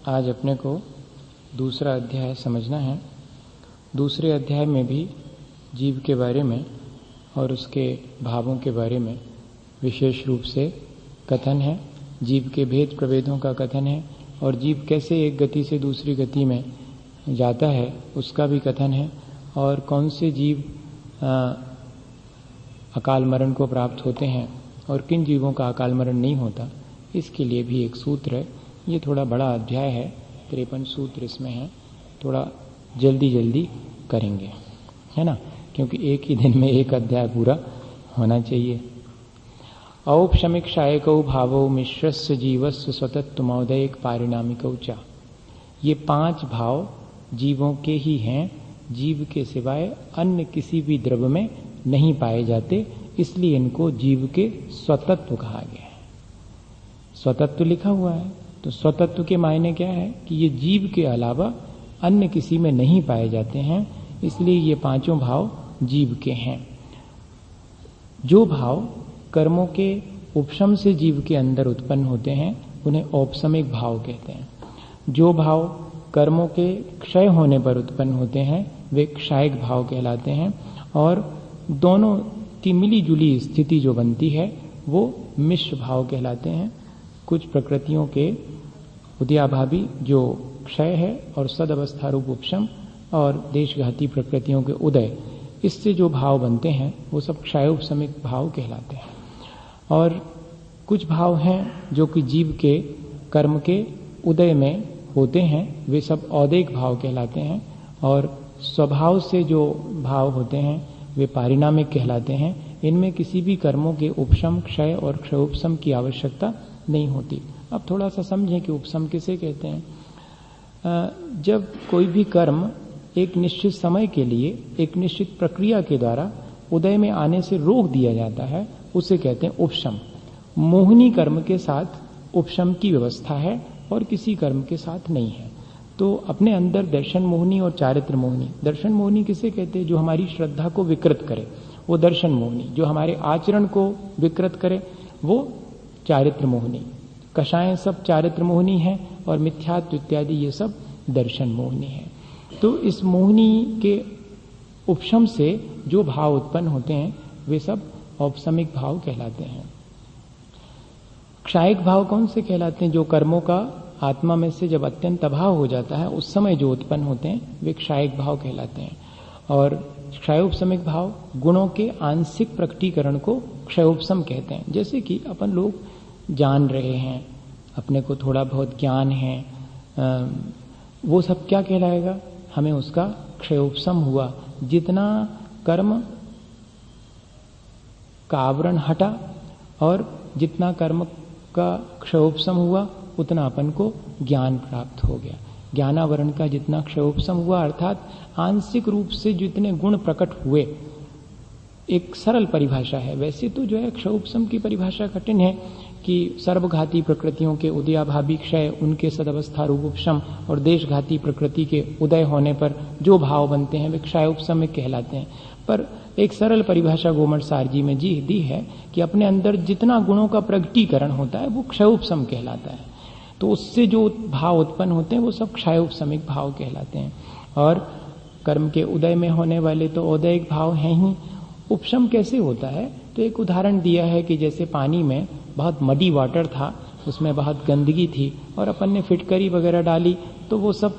आज अपने को दूसरा अध्याय समझना है। दूसरे अध्याय में भी जीव के बारे में और उसके भावों के बारे में विशेष रूप से कथन है। जीव के भेद प्रभेदों का कथन है और जीव कैसे एक गति से दूसरी गति में जाता है उसका भी कथन है, और कौन से जीव अकाल मरण को प्राप्त होते हैं और किन जीवों का अकाल मरण नहीं होता, इसके लिए भी एक सूत्र है। ये थोड़ा बड़ा अध्याय है, 53 सूत्र इसमें है। थोड़ा जल्दी जल्दी करेंगे, है ना, क्योंकि एक ही दिन में एक अध्याय पूरा होना चाहिए। औपशमिक्षायकौ भावौ मिश्रस्य जीवस्य स्वतत्वमौदयिक पारिणामिकौ च। ये 5 भाव जीवों के ही हैं, जीव के सिवाय अन्य किसी भी द्रव्य में नहीं पाए जाते, इसलिए इनको जीव के स्वतत्व कहा गया है। स्वतत्व लिखा हुआ है, तो स्वतत्व के मायने क्या है कि ये जीव के अलावा अन्य किसी में नहीं पाए जाते हैं, इसलिए ये 5 भाव जीव के हैं। जो भाव कर्मों के उपशम से जीव के अंदर उत्पन्न होते हैं उन्हें औपशमिक भाव कहते हैं। जो भाव कर्मों के क्षय होने पर उत्पन्न होते हैं वे क्षायक भाव कहलाते हैं, और दोनों की मिली जुली स्थिति जो बनती है वो मिश्र भाव कहलाते हैं। कुछ प्रकृतियों के उदयाभावी जो क्षय है और सदअवस्था रूप उपशम और देशघाती प्रकृतियों के उदय, इससे जो भाव बनते हैं वो सब क्षयोपशमिक भाव कहलाते हैं। और कुछ भाव हैं जो कि जीव के कर्म के उदय में होते हैं, वे सब औदैक भाव कहलाते हैं, और स्वभाव से जो भाव होते हैं वे पारिणामिक कहलाते हैं। इनमें किसी भी कर्मों के उपशम, क्षय और क्षयोपशम की आवश्यकता नहीं होती। अब थोड़ा सा समझें कि उपशम किसे कहते हैं। जब कोई भी कर्म एक निश्चित समय के लिए एक निश्चित प्रक्रिया के द्वारा उदय में आने से रोक दिया जाता है, उसे कहते हैं उपशम। मोहिनी कर्म के साथ उपशम की व्यवस्था है और किसी कर्म के साथ नहीं है। तो अपने अंदर दर्शन मोहिनी और चारित्र मोहिनी, दर्शन मोहिनी किसे कहते हैं? जो हमारी श्रद्धा को विकृत करे वो दर्शन मोहिनी, जो हमारे आचरण को विकृत करे वो चारित्र मोहिनी। कषाएं सब चारित्र मोहिनी है और मिथ्यात्व इत्यादि ये सब दर्शन मोहिनी है। तो इस मोहिनी के उपशम से जो भाव उत्पन्न होते हैं वे सब औपशमिक भाव कहलाते हैं। क्षायक भाव कौन से कहलाते हैं? जो कर्मों का आत्मा में से जब अत्यंत अभाव हो जाता है उस समय जो उत्पन्न होते हैं वे क्षायक भाव कहलाते हैं। और क्षयोपशमिक भाव गुणों के आंशिक प्रकटीकरण को क्षयोपशम कहते हैं। जैसे कि अपन लोग जान रहे हैं, अपने को थोड़ा बहुत ज्ञान है, वो सब क्या कहलाएगा? हमें उसका क्षयोपशम हुआ। जितना कर्म का आवरण हटा और जितना कर्म का क्षयोपशम हुआ उतना अपन को ज्ञान प्राप्त हो गया। ज्ञानावरण का जितना क्षयोपशम हुआ अर्थात आंशिक रूप से जितने गुण प्रकट हुए, एक सरल परिभाषा है। वैसे तो जो है क्षयोपशम की परिभाषा कठिन है कि सर्वघाती प्रकृतियों के उदयाभावी क्षय, उनके सदअवस्था रूप उपशम और देशघाती प्रकृति के उदय होने पर जो भाव बनते हैं वे क्षयोपशमिक कहलाते हैं। पर एक सरल परिभाषा गोमट सार जी में जी दी है कि अपने अंदर जितना गुणों का प्रगटीकरण होता है वो क्षयोपशम कहलाता है। तो उससे जो भाव उत्पन्न होते हैं वो सब क्षयोपशमिक भाव कहलाते हैं। और कर्म के उदय में होने वाले तो औदैहिक भाव हैं ही। उपशम कैसे होता है? तो एक उदाहरण दिया है कि जैसे पानी में बहुत मडी वाटर था, उसमें बहुत गंदगी थी और अपन ने फिटकरी वगैरह डाली तो वो सब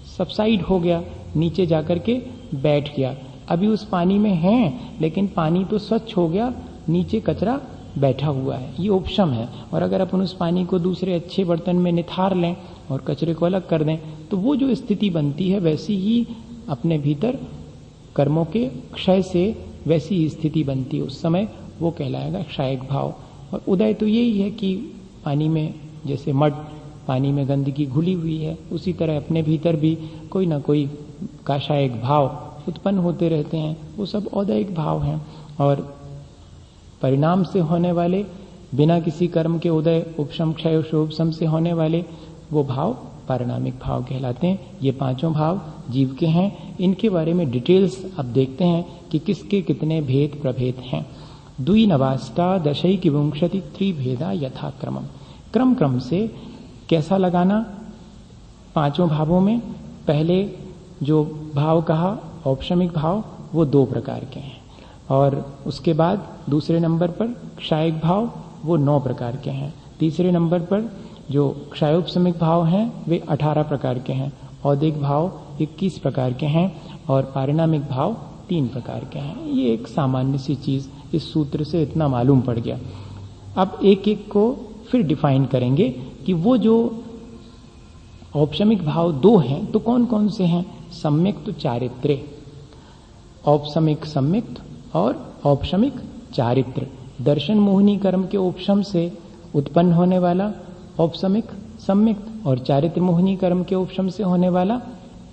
सबसाइड हो गया, नीचे जाकर के बैठ गया। अभी उस पानी में हैं लेकिन पानी तो स्वच्छ हो गया, नीचे कचरा बैठा हुआ है, ये उपशम है। और अगर अपन उस पानी को दूसरे अच्छे बर्तन में निथार लें और कचरे को अलग कर दें तो वो जो स्थिति बनती है वैसी ही अपने भीतर कर्मों के क्षय से वैसी ही स्थिति बनती है। उस समय वो कहलाएगा क्षायक भाव। और उदय तो यही है कि पानी में जैसे मड, पानी में गंदगी घुली हुई है, उसी तरह अपने भीतर भी कोई ना कोई काषायक भाव उत्पन्न होते रहते हैं, वो सब औदैहिक भाव हैं। और परिणाम से होने वाले, बिना किसी कर्म के उदय, उपशम, क्षय, क्षयोपशम से होने वाले वो भाव पारिणामिक भाव कहलाते हैं। ये 5 भाव जीव के हैं। इनके बारे में डिटेल्स अब देखते हैं कि किसके कितने भेद प्रभेद हैं। द्विनवाष्टा दशैक विंशति त्रिभेदा यथाक्रमम। क्रम क्रम से कैसा लगाना? पांचों भावों में पहले जो भाव कहा औपशमिक भाव वो 2 प्रकार के हैं, और उसके बाद दूसरे नंबर पर क्षायिक भाव वो 9 प्रकार के हैं। तीसरे नंबर पर जो क्षयोपशमिक भाव हैं वे 18 प्रकार के हैं, औदिक भाव 21 प्रकार के हैं और पारिणामिक भाव 3 प्रकार के हैं। ये एक सामान्य सी चीज इस सूत्र से इतना मालूम पड़ गया। अब एक एक को फिर डिफाइन करेंगे कि वो जो औपशमिक भाव 2 हैं तो कौन कौन से हैं। सम्यक्त चारित्र्य, औपशमिक सम्यक्त और औपशमिक चारित्र। दर्शन मोहिनी कर्म के उपशम से उत्पन्न होने वाला औपशमिक सम्यक्त और चारित्र मोहिनी कर्म के उपशम से होने वाला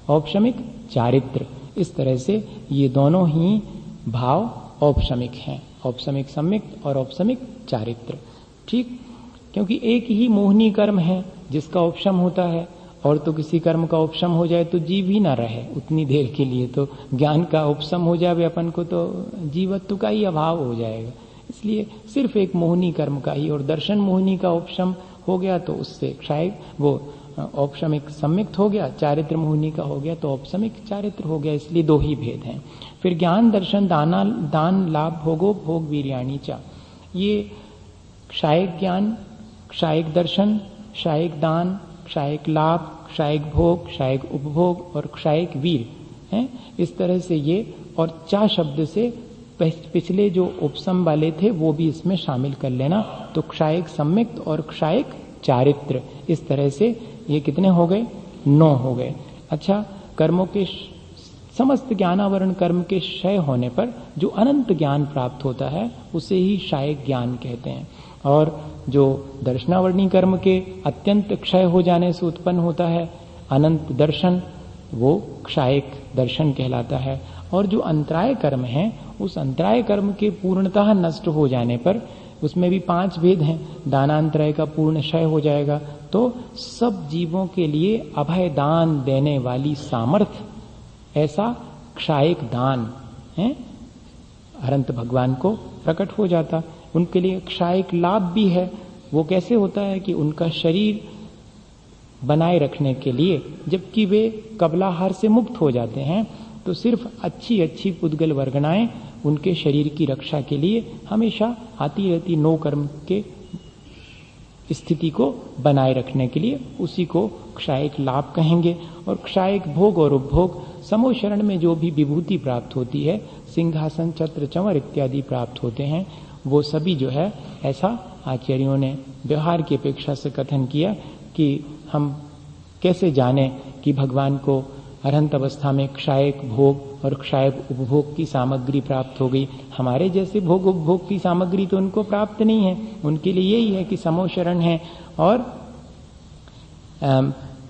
औपशमिक चारित्र। इस तरह से ये दोनों ही भाव औपशमिक हैं, औपशमिक सम्यक्त और औपशमिक चारित्र। ठीक, क्योंकि एक ही मोहिनी कर्म है जिसका उपशम होता है, और तो किसी कर्म का उपशम हो जाए तो जीव ही ना रहे उतनी देर के लिए, तो ज्ञान का उपशम हो जाए अपन को तो जीवत्व का ही अभाव हो जाएगा। इसलिए सिर्फ एक मोहिनी कर्म का ही, और दर्शन मोहिनी का उपशम हो गया तो उससे क्षायिक वो औपशमिक सम्यक्त हो गया, चारित्र मोहिनी का हो गया तो औपशमिक चारित्र हो गया। इसलिए 2 ही भेद हैं। फिर ज्ञान दर्शन दान लाभ भोगो भोग वीर्याणी चा, ये क्षायिक ज्ञान, क्षायिक दर्शन, क्षायिक दान, क्षायिक लाभ, क्षायिक भोग, क्षायिक उपभोग और क्षायिक वीर हैं। इस तरह से ये, और चा शब्द से पिछले जो उपसम वाले थे वो भी इसमें शामिल कर लेना, तो क्षायिक सम्यक्त और क्षायिक चारित्र। इस तरह से ये कितने हो गए, 9 हो गए। अच्छा, कर्मों के समस्त ज्ञानावरण कर्म के क्षय होने पर जो अनंत ज्ञान प्राप्त होता है उसे ही क्षायिक ज्ञान कहते हैं, और जो दर्शनावरणी कर्म के अत्यंत क्षय हो जाने से उत्पन्न होता है अनंत दर्शन, वो क्षायिक दर्शन कहलाता है। और जो अंतराय कर्म है उस अंतराय कर्म के पूर्णतः नष्ट हो जाने पर, उसमें भी 5 भेद हैं, दानांतराय का पूर्ण क्षय हो जाएगा तो सब जीवों के लिए अभय दान देने वाली सामर्थ्य, ऐसा क्षायिक दान है अनंत भगवान को प्रकट हो जाता। उनके लिए क्षायिक लाभ भी है। वो कैसे होता है कि उनका शरीर बनाए रखने के लिए, जबकि वे कबलाहार से मुक्त हो जाते हैं, तो सिर्फ अच्छी अच्छी पुद्गल वर्गनाएं उनके शरीर की रक्षा के लिए हमेशा आती रहती, 9 कर्म के स्थिति को बनाए रखने के लिए, उसी को क्षायिक लाभ कहेंगे। और क्षायिक भोग और उपभोग, समोशरण में जो भी विभूति प्राप्त होती है, सिंहासन छत्र चंवर इत्यादि प्राप्त होते हैं, वो सभी जो है, ऐसा आचार्यों ने व्यवहार की अपेक्षा से कथन किया कि हम कैसे जाने कि भगवान को अरहंत अवस्था में क्षायिक भोग और क्षायिक उपभोग की सामग्री प्राप्त हो गई। हमारे जैसे भोग उपभोग की सामग्री तो उनको प्राप्त नहीं है। उनके लिए यही है कि समोशरण है और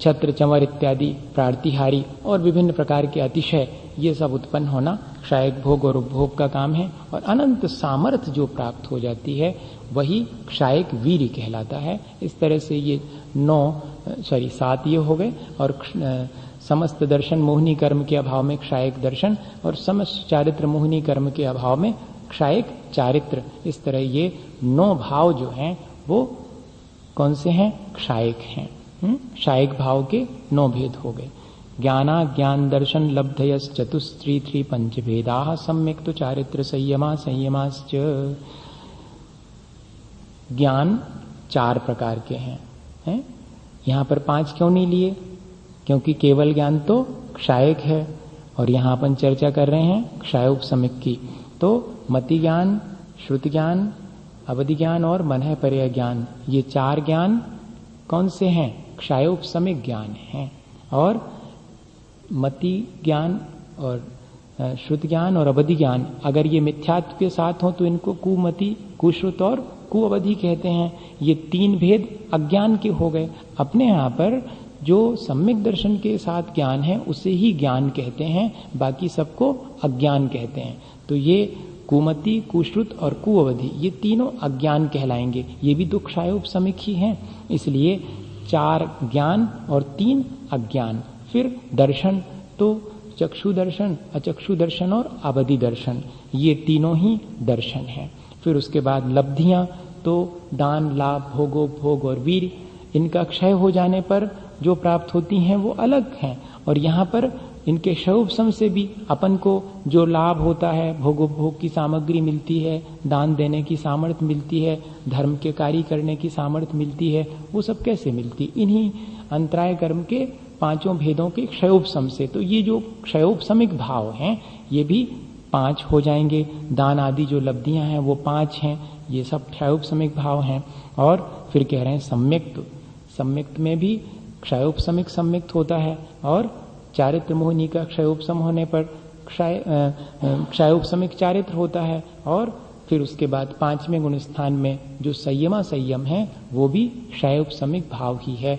छत्र चंवर इत्यादि प्रार्तिहारी और विभिन्न प्रकार के अतिशय, ये सब उत्पन्न होना क्षायिक भोग और उपभोग का काम है। और अनंत सामर्थ्य जो प्राप्त हो जाती है वही क्षायिक वीर्य कहलाता है। इस तरह से ये 7 ये हो गए। और समस्त दर्शन मोहिनी कर्म के अभाव में क्षायिक दर्शन, और समस्त चारित्र मोहिनी कर्म के अभाव में क्षायिक चारित्र। इस तरह ये 9 भाव जो हैं वो कौन से हैं, क्षायिक हैं। क्षायिक भाव के 9 भेद हो गए। ज्ञाना ज्ञान दर्शन लब्धयस चतुस्त्री पंच भेदा सम्यक तो चारित्र संयमा संयमाश्च। ज्ञान 4 प्रकार के हैं। यहां पर 5 क्यों नहीं लिए, क्योंकि केवल ज्ञान तो क्षायिक है और यहां अपन चर्चा कर रहे हैं क्षायोपशमिक की। तो मति ज्ञान, श्रुति ज्ञान, अवधि ज्ञान और मनः पर्याय ज्ञान, ये 4 ज्ञान कौन से हैं, क्षायोपशमिक ज्ञान हैं। और मति ज्ञान और श्रुति ज्ञान और अवधि ज्ञान अगर ये मिथ्यात्व के साथ हो तो इनको कुमति, कुश्रुत और कुअवधि कहते हैं। ये 3 भेद अज्ञान के हो गए। अपने यहाँ पर जो सम्यक दर्शन के साथ ज्ञान है उसे ही ज्ञान कहते हैं, बाकी सबको अज्ञान कहते हैं। तो ये कुमति, कुश्रुत और कुअवधि ये तीनों अज्ञान कहलाएंगे। ये भी तो क्षायोपशमिक ही हैं। इसलिए 4 ज्ञान और 3 अज्ञान। फिर दर्शन तो चक्षु दर्शन, अचक्षु दर्शन और अवधि दर्शन, ये तीनों ही दर्शन हैं। फिर उसके बाद लब्धियां तो दान, लाभ, भोगोपभोग और वीर, इनका क्षय हो जाने पर जो प्राप्त होती हैं वो अलग हैं, और यहाँ पर इनके क्षयोपशम से भी अपन को जो लाभ होता है, भोग की सामग्री मिलती है, दान देने की सामर्थ्य मिलती है, धर्म के कार्य करने की सामर्थ्य मिलती है, वो सब कैसे मिलती? इन्हीं अंतराय कर्म के पांचों भेदों के क्षयोपशम से। तो ये जो क्षयोपशमिक भाव हैं ये भी 5 हो जाएंगे। दान आदि जो लब्धियां हैं वो 5 हैं, ये सब क्षयोपशमिक भाव हैं। और फिर कह रहे हैं सम्यक्त, सम्यक्त में भी क्षयोपशमिक सम्यक्त होता है, और चारित्र मोहिनी का क्षयोपशम होने पर क्षयोपशमिक चारित्र होता है। और फिर उसके बाद 5वें गुण स्थान में जो संयम है वो भी क्षयोपशमिक भाव ही है।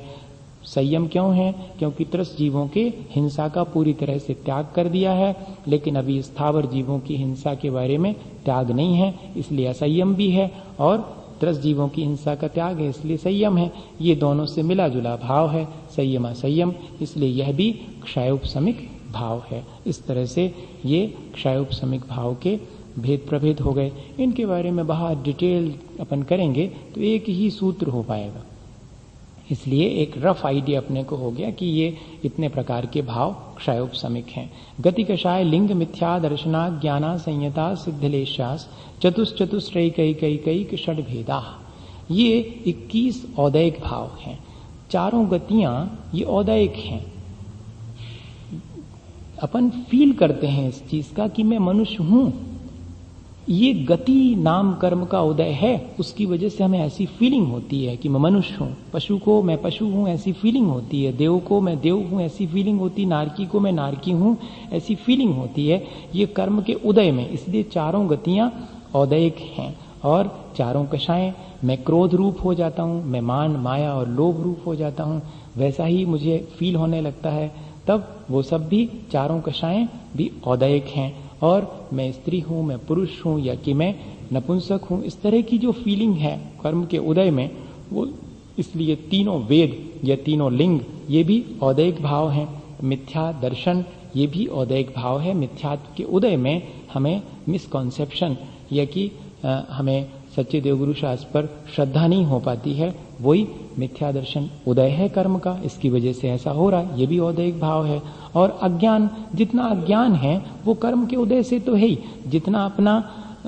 संयम क्यों है? क्योंकि त्रस्त जीवों के हिंसा का पूरी तरह से त्याग कर दिया है, लेकिन अभी स्थावर जीवों की हिंसा के बारे में त्याग नहीं है, इसलिए असंयम भी है, और त्रस्त जीवों की हिंसा का त्याग है इसलिए संयम है। ये दोनों से मिला जुला भाव है, संयम असंयम, इसलिए यह भी क्षयोपशमिक भाव है। इस तरह से ये क्षयोपशमिक भाव के भेद प्रभेद हो गए। इनके बारे में बहुत डिटेल अपन करेंगे तो एक ही सूत्र हो पाएगा, इसलिए एक रफ आइडिया अपने को हो गया कि ये इतने प्रकार के भाव क्षयोपशमिक हैं। गति कषाय लिंग मिथ्या दर्शना ज्ञाना संयता सिद्धलेशास चतुश्चतुश्रैकैकैक षड भेदा। ये 21 औदैक भाव हैं। चारों गतियां ये औदैक हैं। अपन फील करते हैं इस चीज का कि मैं मनुष्य हूं, ये गति नाम कर्म का उदय है, उसकी वजह से हमें ऐसी फीलिंग होती है कि मैं मनुष्य हूं। पशु को मैं पशु हूं ऐसी फीलिंग होती है, देव को मैं देव हूं ऐसी फीलिंग होती, नारकी को मैं नारकी हूं ऐसी फीलिंग होती है, ये कर्म के उदय में। इसलिए चारों गतियां औदैक हैं। और चारों कषाएं, मैं क्रोध रूप हो जाता हूं, मैं मान माया और लोभ रूप हो जाता हूं, वैसा ही मुझे फील होने लगता है, तब वो सब भी चारों कषाएं भी औदैक हैं। और मैं स्त्री हूं, मैं पुरुष हूं, या कि मैं नपुंसक हूं, इस तरह की जो फीलिंग है कर्म के उदय में, वो इसलिए तीनों वेद या तीनों लिंग ये भी औदैक भाव हैं। मिथ्या दर्शन ये भी औदैक भाव है। मिथ्यात्व के उदय में हमें मिसकॉन्सेप्शन या कि हमें सच्चे देवगुरु शास्त्र पर श्रद्धा नहीं हो पाती है, वही मिथ्या दर्शन उदय है कर्म का, इसकी वजह से ऐसा हो रहा है, ये भी औदैक भाव है। और अज्ञान, जितना अज्ञान है वो कर्म के उदय से तो है ही, जितना अपना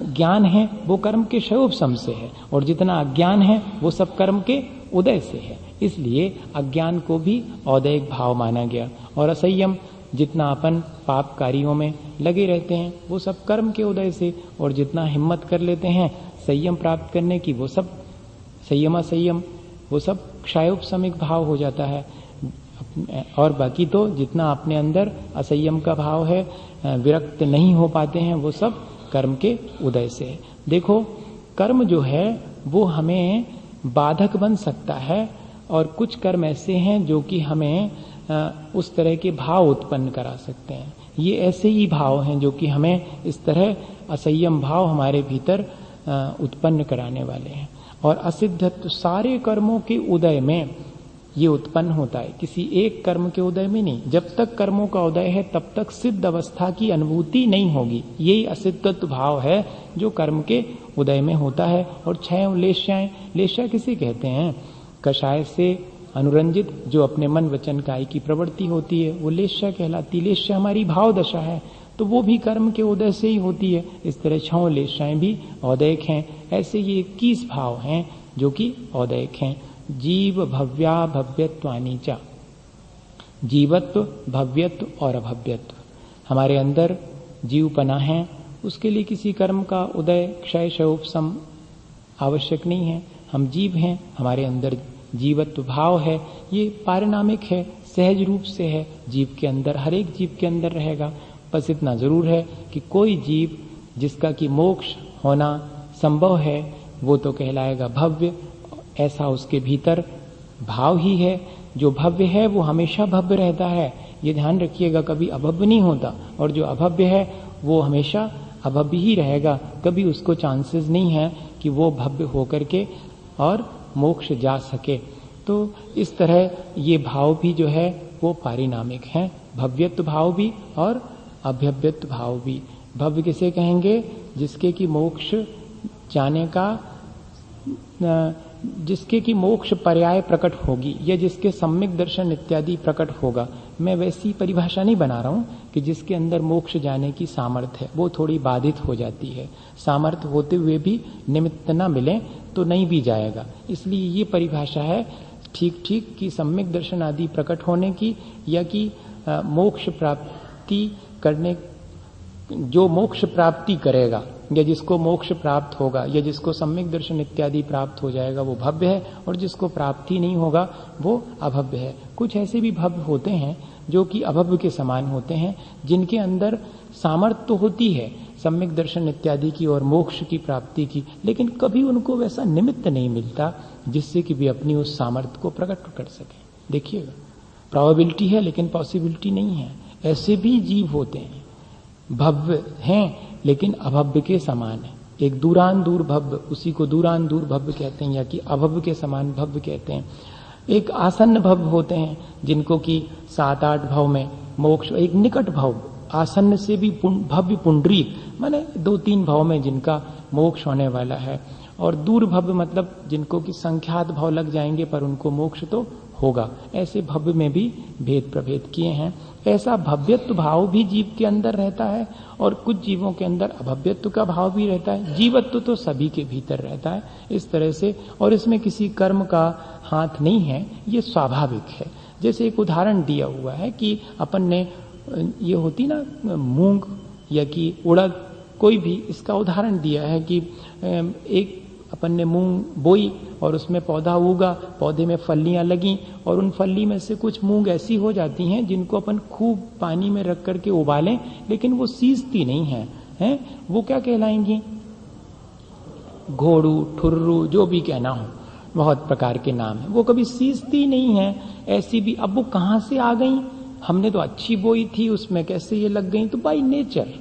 ज्ञान है वो कर्म के क्षयोपशम से है, और जितना अज्ञान है वो सब कर्म के उदय से है, इसलिए अज्ञान को भी औदैक भाव माना गया। और असंयम, जितना अपन पाप कार्यों में लगे रहते हैं वो सब कर्म के उदय से, और जितना हिम्मत कर लेते हैं संयम प्राप्त करने की वो सब संयम असंयम, वो सब क्षयोपशमिक भाव हो जाता है। और बाकी तो जितना अपने अंदर असंयम का भाव है, विरक्त नहीं हो पाते हैं, वो सब कर्म के उदय से है। देखो, कर्म जो है वो हमें बाधक बन सकता है, और कुछ कर्म ऐसे हैं जो कि हमें उस तरह के भाव उत्पन्न करा सकते हैं। ये ऐसे ही भाव हैं जो कि हमें इस तरह असंयम भाव हमारे भीतर उत्पन्न कराने वाले हैं। और असिद्धत्व सारे कर्मों के उदय में ये उत्पन्न होता है, किसी एक कर्म के उदय में नहीं। जब तक कर्मों का उदय है तब तक सिद्ध अवस्था की अनुभूति नहीं होगी। यही असिद्धत्व भाव है जो कर्म के उदय में होता है। और 6 लेश्याएं, लेश्या किसे कहते हैं? कषाय से अनुरंजित जो अपने मन वचन काय की प्रवृत्ति होती है वो लेश्या कहलाती। लेश्या हमारी भाव दशा है, तो वो भी कर्म के उदय से ही होती है। इस तरह 6 लेश्याएं भी औदैक हैं। ऐसे ये 21 भाव हैं जो कि औदैक हैं। जीव भव्या भव्यत्वानि च, जीवत्व, भव्यत्व और अभव्यत्व। हमारे अंदर जीवपना है, उसके लिए किसी कर्म का उदय क्षय क्षयोपशम आवश्यक नहीं है। हम जीव हैं, हमारे अंदर जीवत्व भाव है, ये पारिणामिक है, सहज रूप से है, जीव के अंदर, हर एक जीव के अंदर रहेगा। बस इतना जरूर है कि कोई जीव जिसका कि मोक्ष होना संभव है वो तो कहलाएगा भव्य, ऐसा उसके भीतर भाव ही है। जो भव्य है वो हमेशा भव्य रहता है, ये ध्यान रखिएगा, कभी अभव्य नहीं होता। और जो अभव्य है वो हमेशा अभव्य ही रहेगा, कभी उसको चांसेस नहीं है कि वो भव्य होकर के और मोक्ष जा सके। तो इस तरह ये भाव भी जो है वो पारिणामिक हैं, भव्यत्व भाव भी और अभव्यत्व भाव भी। भव्य किसे कहेंगे? जिसके कि मोक्ष जाने का जिसके की मोक्ष पर्याय प्रकट होगी या जिसके सम्यक दर्शन इत्यादि प्रकट होगा, मैं वैसी परिभाषा नहीं बना रहा हूं कि जिसके अंदर मोक्ष जाने की सामर्थ्य है, वो थोड़ी बाधित हो जाती है। सामर्थ्य होते हुए भी निमित्त न मिले तो नहीं भी जाएगा। इसलिए ये परिभाषा है ठीक ठीक कि सम्यक दर्शन आदि प्रकट होने की, या कि मोक्ष प्राप्ति करने, जो मोक्ष प्राप्ति करेगा या जिसको मोक्ष प्राप्त होगा या जिसको सम्यक दर्शन इत्यादि प्राप्त हो जाएगा वो भव्य है, और जिसको प्राप्ति नहीं होगा वो अभव्य है। कुछ ऐसे भी भव्य होते हैं जो कि अभव्य के समान होते हैं, जिनके अंदर सामर्थ्य तो होती है सम्यक दर्शन इत्यादि की और मोक्ष की प्राप्ति की, लेकिन कभी उनको वैसा निमित्त नहीं मिलता जिससे कि वे अपनी उस सामर्थ्य को प्रकट कर सके। देखिएगा, प्रोबेबिलिटी है लेकिन पॉसिबिलिटी नहीं है। ऐसे भी जीव होते हैं, भव्य हैं लेकिन अभव्य के समान है। एक दूरान दूर भव्य, उसी को दूरान दूर भव्य कहते हैं, या कि अभव्य के समान भव्य कहते हैं। एक आसन्न भव्य होते हैं जिनको कि 7-8 भाव में मोक्ष, एक निकट भाव, आसन्न से भी भव्य पुंडरीक, माने 2-3 भाव में जिनका मोक्ष होने वाला है। और दूर भव्य मतलब जिनको कि संख्यात भाव लग जाएंगे पर उनको मोक्ष तो होगा। ऐसे भव्य में भी भेद प्रभेद किए हैं। ऐसा भव्यत्व भाव भी जीव के अंदर रहता है और कुछ जीवों के अंदर अभव्यत्व का भाव भी रहता है। जीवत्व तो सभी के भीतर रहता है इस तरह से, और इसमें किसी कर्म का हाथ नहीं है, ये स्वाभाविक है। जैसे एक उदाहरण दिया हुआ है कि अपन ने, ये होती ना मूंग या कि उड़द, कोई भी, इसका उदाहरण दिया है कि एक अपन ने मूंग बोई और उसमें पौधा उगा, पौधे में फलियां लगी और उन फली में से कुछ मूंग ऐसी हो जाती हैं जिनको अपन खूब पानी में रख करके उबालें लेकिन वो सीजती नहीं हैं, वो क्या कहलाएंगी? घोड़ू, ठुर्रू, जो भी कहना हो, बहुत प्रकार के नाम है। वो कभी सीजती नहीं है। ऐसी भी, अब वो कहां से आ गई? हमने तो अच्छी बोई थी, उसमें कैसे ये लग गई? तो बाय नेचर,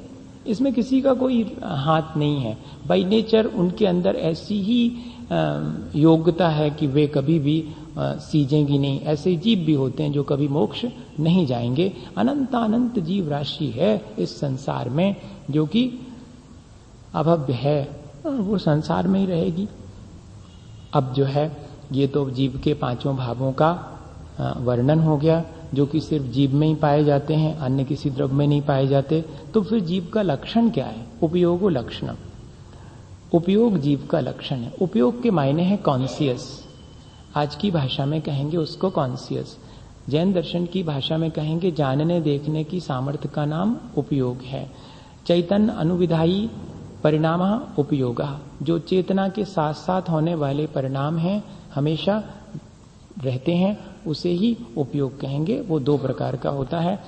इसमें किसी का कोई हाथ नहीं है। बाय नेचर उनके अंदर ऐसी ही योग्यता है कि वे कभी भी सीजेंगी नहीं। ऐसे जीव भी होते हैं जो कभी मोक्ष नहीं जाएंगे। अनंत अनंत जीव राशि है इस संसार में जो कि अभव्य है, वो संसार में ही रहेगी। अब जो है ये तो जीव के 5 भावों का वर्णन हो गया जो कि सिर्फ जीव में ही पाए जाते हैं, अन्य किसी द्रव्य में नहीं पाए जाते। तो फिर जीव का लक्षण क्या है? उपयोगो लक्षणम। उपयोग जीव का लक्षण है। उपयोग के मायने हैं कॉन्सियस, आज की भाषा में कहेंगे उसको कॉन्सियस। जैन दर्शन की भाषा में कहेंगे जानने देखने की सामर्थ्य का नाम उपयोग है। चैतन्य अनुविधायी परिणाम उपयोग, जो चेतना के साथ साथ होने वाले परिणाम हैं, हमेशा रहते हैं, उसे ही उपयोग कहेंगे। वो 2 प्रकार का होता है।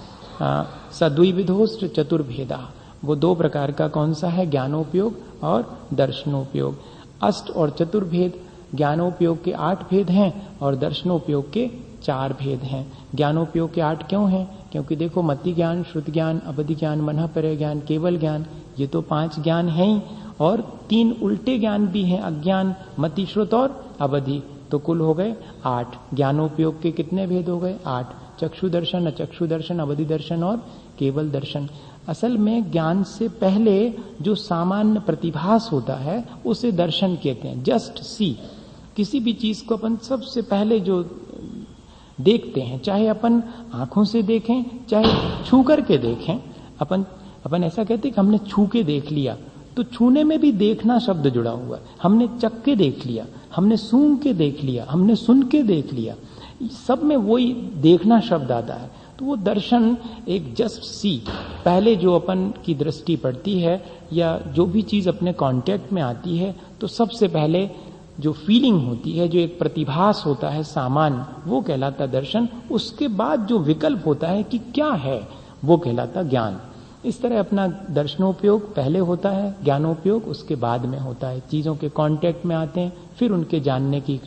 सद्विविधोष्ट चतुर्भेदा, वो 2 प्रकार का कौन सा है? ज्ञानोपयोग और दर्शनोपयोग। अष्ट और चतुर्भेद, ज्ञानोपयोग के 8 भेद हैं और दर्शनोपयोग के 4 भेद हैं। ज्ञानोपयोग के 8 क्यों हैं? क्योंकि देखो, मति ज्ञान, श्रुत ज्ञान, अवधि ज्ञान, मनःपर्य ज्ञान, केवल ज्ञान, ये तो 5 ज्ञान हैं ही, और 3 उल्टे ज्ञान भी हैं, अज्ञान, मति, श्रुत और अवधि, तो कुल हो गए 8। ज्ञानोपयोग के कितने भेद हो गए? 8। चक्षु दर्शन, अचक्षु दर्शन, अवधि दर्शन और केवल दर्शन। असल में ज्ञान से पहले जो सामान्य प्रतिभास होता है उसे दर्शन कहते हैं। जस्ट सी, किसी भी चीज को अपन सबसे पहले जो देखते हैं, चाहे अपन आंखों से देखें चाहे छू करके देखें, अपन ऐसा कहते हैं कि हमने छू के देख लिया, तो छूने में भी देखना शब्द जुड़ा हुआ है। हमने चख के देख लिया, हमने सूंघ के देख लिया, हमने सुन के देख लिया, सब में वही देखना शब्द आता है। तो वो दर्शन एक जस्ट सी, पहले जो अपन की दृष्टि पड़ती है या जो भी चीज अपने कांटेक्ट में आती है, तो सबसे पहले जो फीलिंग होती है, जो एक प्रतिभास होता है सामान्य, वो कहलाता दर्शन। उसके बाद जो विकल्प होता है कि क्या है, वो कहलाता ज्ञान। इस तरह अपना दर्शनोपयोग पहले होता है, ज्ञानोपयोग उसके बाद में होता है। चीजों के कांटेक्ट में आते हैं, फिर उनके जानने की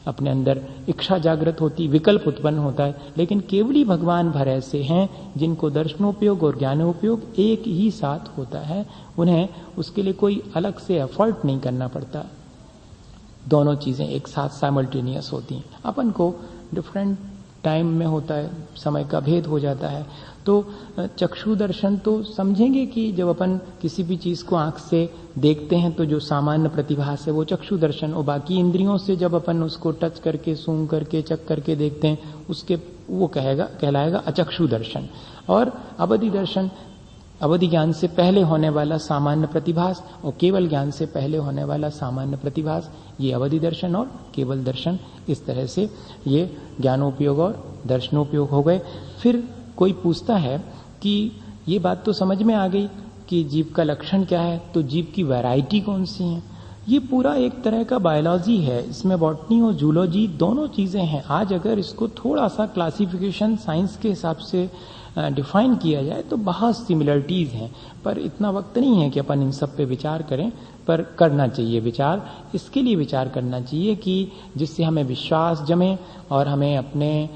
अपने अंदर इच्छा जागृत होती, विकल्प उत्पन्न होता है। लेकिन केवली भगवान भर ऐसे हैं जिनको दर्शनोपयोग और ज्ञानोपयोग एक ही साथ होता है। उन्हें उसके लिए कोई अलग से एफर्ट नहीं करना पड़ता, दोनों चीजें एक साथ साइमल्टेनियस होती हैं। अपन को डिफरेंट टाइम में होता है, समय का भेद हो जाता है। तो चक्षु दर्शन तो समझेंगे कि जब अपन किसी भी चीज को आंख से देखते हैं तो जो सामान्य प्रतिभास है वो चक्षु दर्शन, और बाकी इंद्रियों से जब अपन उसको टच करके, सूंघ करके, चख करके देखते हैं उसके वो कहलाएगा अचक्षु दर्शन। और अवधि दर्शन, अवधि ज्ञान से पहले होने वाला सामान्य प्रतिभास और केवल ज्ञान से पहले होने वाला सामान्य प्रतिभास, ये अवधि दर्शन और केवल दर्शन। इस तरह से ये ज्ञानोपयोग और दर्शनोपयोग हो गए। फिर कोई पूछता है कि ये बात तो समझ में आ गई कि जीव का लक्षण क्या है, तो जीव की वैरायटी कौन सी है। ये पूरा एक तरह का बायोलॉजी है, इसमें बॉटनी और जूलॉजी दोनों चीजें हैं। आज अगर इसको थोड़ा सा क्लासिफिकेशन साइंस के हिसाब से डिफाइन किया जाए तो बहुत सिमिलरिटीज हैं, पर इतना वक्त नहीं है कि अपन इन सब पे विचार करें, पर करना चाहिए विचार। इसके लिए विचार करना चाहिए कि जिससे हमें विश्वास जमे और हमें अपने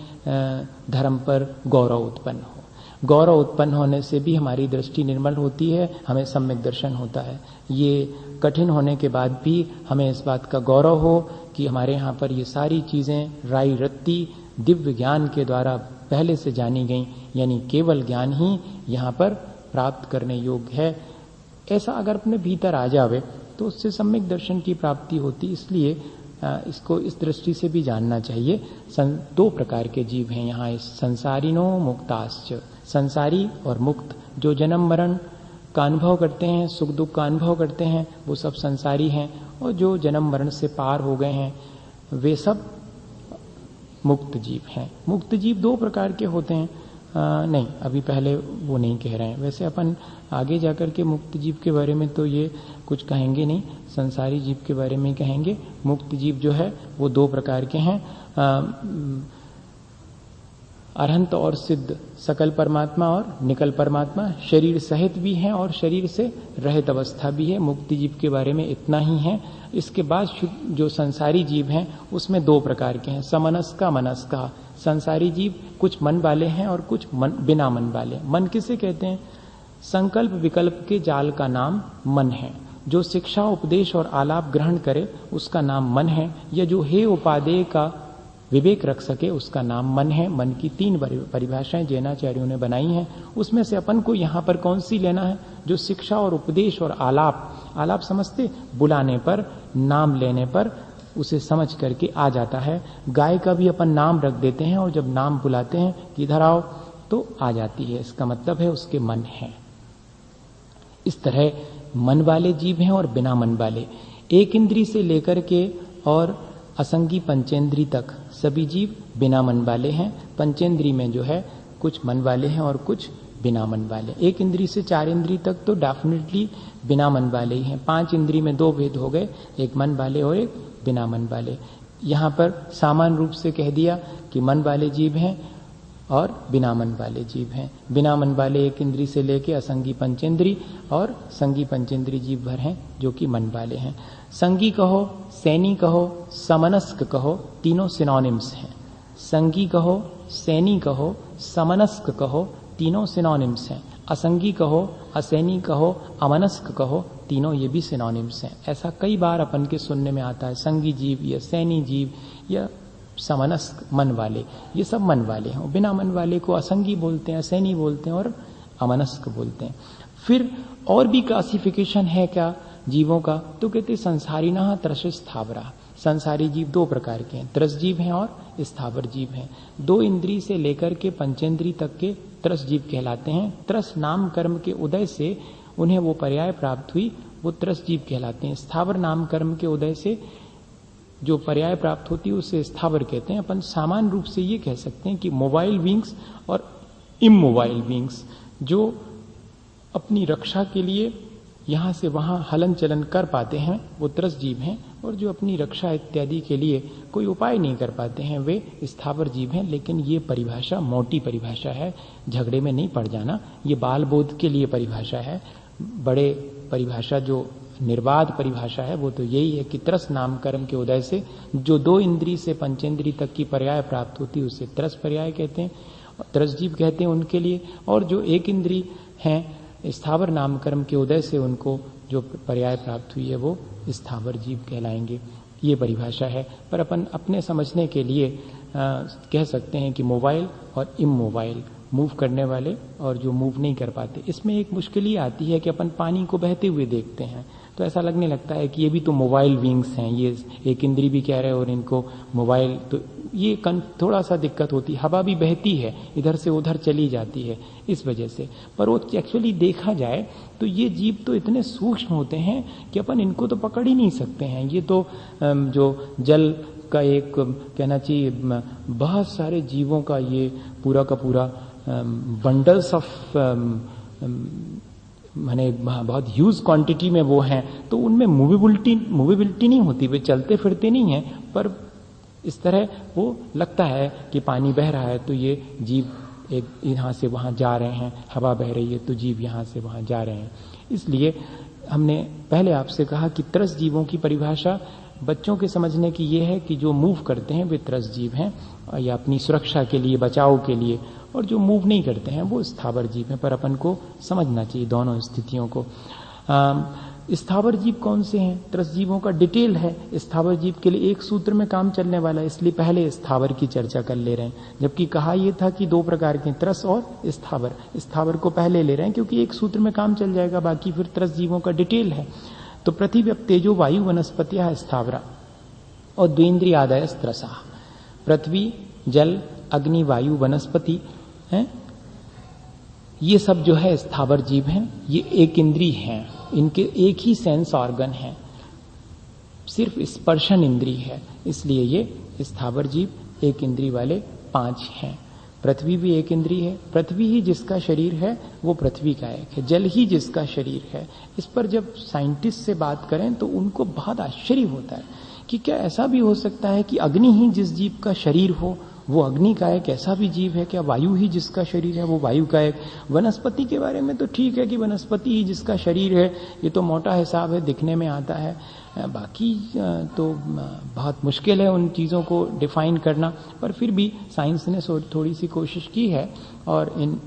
धर्म पर गौरव उत्पन्न हो। गौरव उत्पन्न होने से भी हमारी दृष्टि निर्मल होती है, हमें सम्यक दर्शन होता है। ये कठिन होने के बाद भी हमें इस बात का गौरव हो कि हमारे यहाँ पर ये सारी चीजें राई रत्ती दिव्य ज्ञान के द्वारा पहले से जानी गई, यानी केवल ज्ञान ही यहाँ पर प्राप्त करने योग्य है। ऐसा अगर अपने भीतर आ जावे तो उससे सम्यक दर्शन की प्राप्ति होती। इसलिए इसको इस दृष्टि से भी जानना चाहिए। दो प्रकार के जीव हैं यहाँ, इस संसारिनो मुक्ताश्च, संसारी और मुक्त। जो जन्म मरण का अनुभव करते हैं, सुख दुख का अनुभव करते हैं, वो सब संसारी हैं, और जो जन्म मरण से पार हो गए हैं वे सब मुक्त जीव हैं। मुक्त जीव दो प्रकार के होते हैं। नहीं, अभी पहले वो नहीं कह रहे हैं। वैसे अपन आगे जाकर के मुक्त जीव के बारे में तो ये कुछ कहेंगे नहीं, संसारी जीव के बारे में कहेंगे। मुक्त जीव जो है वो दो प्रकार के हैं, अरहंत और सिद्ध, सकल परमात्मा और निकल परमात्मा। शरीर सहित भी हैं और शरीर से रहित अवस्था भी है। मुक्ति जीव के बारे में इतना ही है। इसके बाद जो संसारी जीव हैं उसमें दो प्रकार के हैं, समनस्का मनस्का। संसारी जीव कुछ मन वाले हैं और कुछ बिना मन वाले। मन किसे कहते हैं? संकल्प विकल्प के जाल का नाम मन है। जो शिक्षा उपदेश और आलाप ग्रहण करे उसका नाम मन है, या जो हे उपादेय का विवेक रख सके उसका नाम मन है। मन की तीन परिभाषाएं जैनाचार्यों ने बनाई हैं, उसमें से अपन को यहाँ पर कौन सी लेना है? जो शिक्षा और उपदेश और आलाप, आलाप समझते, बुलाने पर, नाम लेने पर उसे समझ करके आ जाता है। गाय का भी अपन नाम रख देते हैं और जब नाम बुलाते हैं कि इधर आओ तो आ जाती है, इसका मतलब है उसके मन है। इस तरह मन वाले जीव हैं और बिना मन वाले। एक इंद्री से लेकर के और असंगी पंचेंद्री तक सभी जीव बिना मन वाले हैं। पंचेंद्री में जो है कुछ मन वाले हैं और कुछ बिना मन वाले। एक इंद्री से चार इंद्री तक तो डेफिनेटली बिना मन वाले ही हैं। पांच इंद्री में दो भेद हो गए, एक मन वाले और एक बिना मन वाले। यहाँ पर सामान्य रूप से कह दिया कि मन वाले जीव हैं और बिना मन वाले जीव हैं। बिना मन वाले एक इंद्री से लेके असंगी पंचेंद्री और संगी पंचेंद्री जीव भर हैं जो कि मन वाले हैं। संगी कहो, सैनी कहो, समनस्क कहो, तीनों सिनोनिम्स हैं। संगी कहो, सैनी कहो, समनस्क कहो, तीनों सिनोनिम्स हैं। असंगी कहो, असैनी कहो, अमनस्क कहो, तीनों ये भी सिनोनिम्स हैं। ऐसा कई बार अपन के सुनने में आता है, संगी जीव या सैनी जीव या समनस्क, मन वाले, ये सब मन वाले हैं। बिना मन वाले को असंगी बोलते हैं, असैनी बोलते हैं और अमनस्क बोलते हैं। फिर और भी क्लासिफिकेशन है क्या जीवों का? तो कहते संसारिणः त्रस स्थावरा। संसारी जीव दो प्रकार के हैं, त्रस जीव हैं और स्थावर जीव हैं। दो इंद्री से लेकर के पंचेंद्री तक के त्रस जीव कहलाते हैं। त्रस नाम कर्म के उदय से उन्हें वो पर्याय प्राप्त हुई, वो त्रस जीव कहलाते हैं। स्थावर नाम कर्म के उदय से जो पर्याय प्राप्त होती है उसे स्थावर कहते हैं। अपन सामान्य रूप से ये कह सकते हैं कि मोबाइल बींग्स और इमोबाइल बींग्स जो अपनी रक्षा के लिए यहाँ से वहाँ हलन चलन कर पाते हैं वो त्रस जीव हैं, और जो अपनी रक्षा इत्यादि के लिए कोई उपाय नहीं कर पाते हैं वे स्थावर जीव हैं। लेकिन ये परिभाषा मोटी परिभाषा है, झगड़े में नहीं पड़ जाना। ये बाल बोध के लिए परिभाषा है। बड़े परिभाषा जो निर्बाध परिभाषा है वो तो यही है कि त्रस नाम कर्म के उदय से जो दो इंद्री से पंचेंद्री तक की पर्याय प्राप्त होती है उसे त्रस पर्याय कहते हैं, त्रस जीव कहते हैं उनके लिए। और जो एक इंद्री हैं स्थावर नाम कर्म के उदय से उनको जो पर्याय प्राप्त हुई है वो स्थावर जीव कहलाएंगे। ये परिभाषा है। पर अपन अपने समझने के लिए कह सकते हैं कि मोबाइल और इमोबाइल, मूव करने वाले और जो मूव नहीं कर पाते, इसमें एक मुश्किल ये आती है कि अपन पानी को बहते हुए देखते हैं तो ऐसा लगने लगता है कि ये भी तो मोबाइल विंग्स हैं, ये एक इंद्री भी कह रहे हैं और इनको मोबाइल, तो ये थोड़ा सा दिक्कत होती है। हवा भी बहती है, इधर से उधर चली जाती है इस वजह से। पर वो एक्चुअली देखा जाए तो ये जीव तो इतने सूक्ष्म होते हैं कि अपन इनको तो पकड़ ही नहीं सकते हैं। ये तो जो जल का एक कहना चाहिए बहुत सारे जीवों का ये पूरा का पूरा बंडल्स ऑफ माने बहुत ह्यूज क्वांटिटी में वो हैं, तो उनमें मूवेबिलिटी नहीं होती, वे चलते फिरते नहीं हैं, पर इस तरह वो लगता है कि पानी बह रहा है तो ये जीव एक यहाँ से वहाँ जा रहे हैं, हवा बह रही है तो जीव यहाँ से वहाँ जा रहे हैं। इसलिए हमने पहले आपसे कहा कि त्रस जीवों की परिभाषा बच्चों के समझने की ये है कि जो मूव करते हैं वे त्रस जीव हैं या अपनी सुरक्षा के लिए, बचाव के लिए, और जो मूव नहीं करते हैं वो स्थावर जीव हैं। पर अपन को समझना चाहिए दोनों स्थितियों को। स्थावर जीव कौन से हैं? त्रस जीवों का डिटेल है। स्थावर जीव के लिए एक सूत्र में काम चलने वाला है, इसलिए पहले स्थावर की चर्चा कर ले रहे हैं, जबकि कहा यह था कि दो प्रकार के, त्रस और स्थावर। स्थावर को पहले ले रहे हैं क्योंकि एक सूत्र में काम चल जाएगा, बाकी फिर त्रस जीवों का डिटेल है। तो पृथ्वी तेजो वायु वनस्पतियाः स्थावरा और द्वेन्द्रियादय त्रसा। पृथ्वी, जल, अग्नि, वायु, वनस्पति हैं, ये सब जो है स्थावर जीव हैं। ये एक इंद्री हैं, इनके एक ही सेंस ऑर्गन है, सिर्फ स्पर्शन इंद्री है, इसलिए ये स्थावर जीव एक इंद्री वाले 5 हैं। पृथ्वी भी एक इंद्री है, पृथ्वी ही जिसका शरीर है वो पृथ्वी का एक है, जल ही जिसका शरीर है। इस पर जब साइंटिस्ट से बात करें तो उनको बहुत आश्चर्य होता है कि क्या ऐसा भी हो सकता है कि अग्नि ही जिस जीव का शरीर हो वो अग्नि का एक ऐसा भी जीव है? क्या वायु ही जिसका शरीर है वो वायु का एक? वनस्पति के बारे में तो ठीक है कि वनस्पति ही जिसका शरीर है, ये तो मोटा हिसाब है, दिखने में आता है। बाकी तो बहुत मुश्किल है उन चीज़ों को डिफाइन करना, पर फिर भी साइंस ने थोड़ी सी कोशिश की है और इन